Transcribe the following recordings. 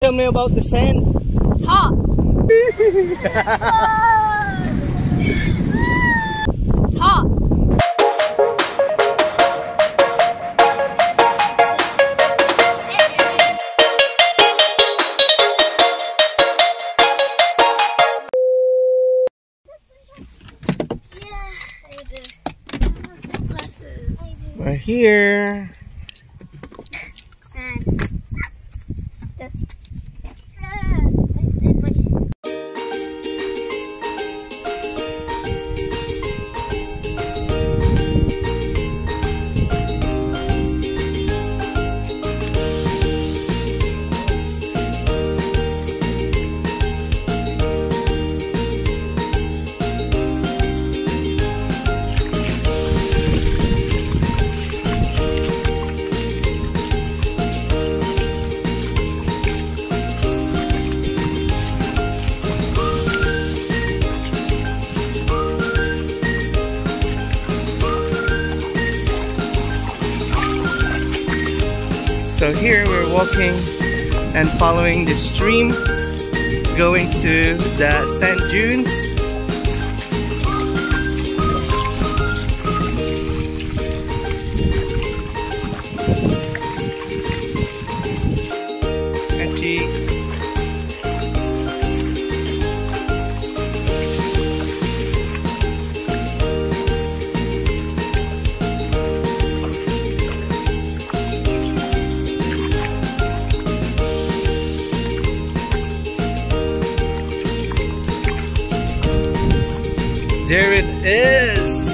Tell me about the sand. It's hot. It's hot. We're here. Sand. Dust. So here we're walking and following the stream, going to the sand dunes. There it is!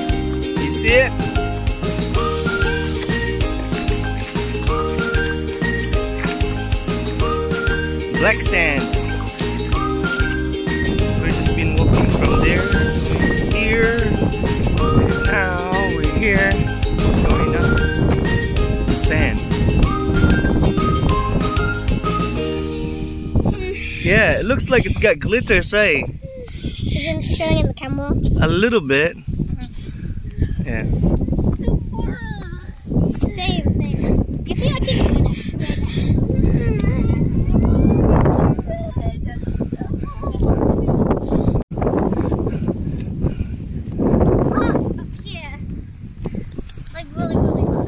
You see it? Black sand. We've just been walking from there, here, and now we're here, going up the sand. Yeah, it looks like it's got glitters, right? Isn't it showing in the camera? A little bit. Yeah. Stay. You feel like keep doing Yeah. Like really hot.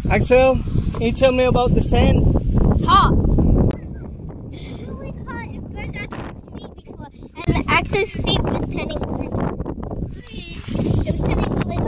Axel, can you tell me about the sand? It's hot. And Axel's feet was turning red. It was turning red.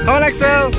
Come on, Axel!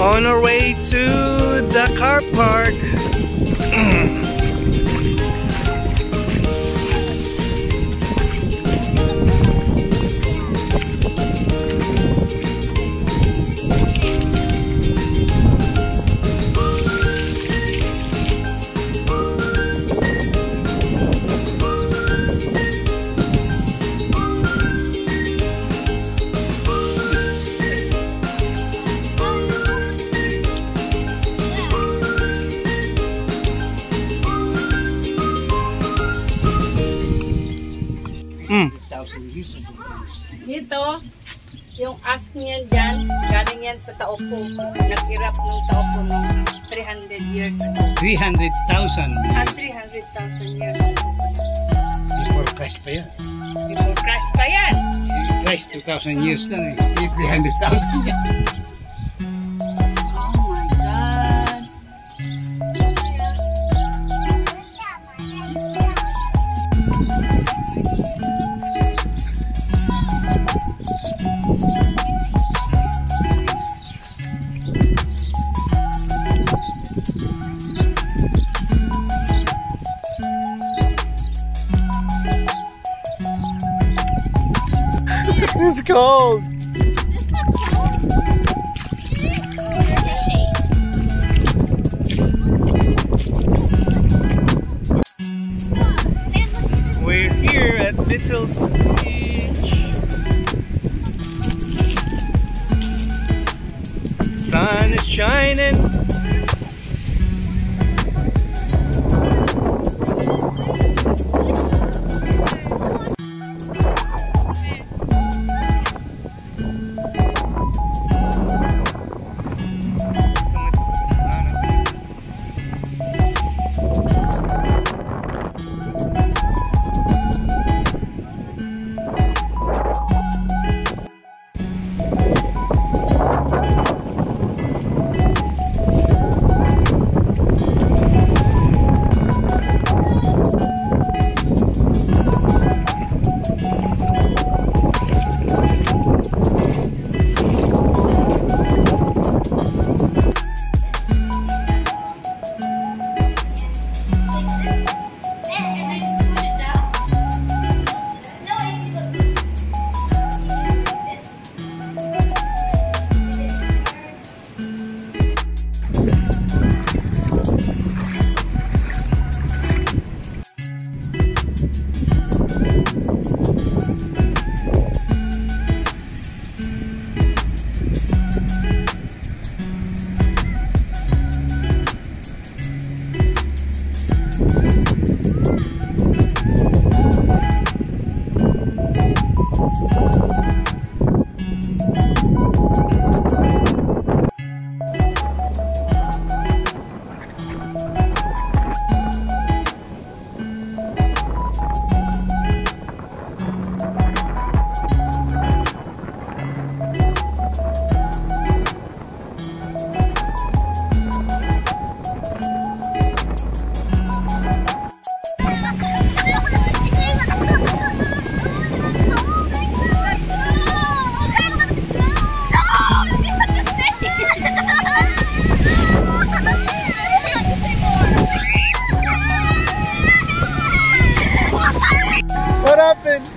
On our way to the car park. Dito, yung ask niyan dyan, galing yan sa Taupo. Nag-irap nung Taupo nung 300 years ago. 300,000. 300,000 years ago. Before Christ pa yan. Before Christ pa yan. Si Christ 2,000 years lang eh. 300,000 yan. Oh my God. It's cold. We're here at Bethells Beach. Sun is shining. What happened?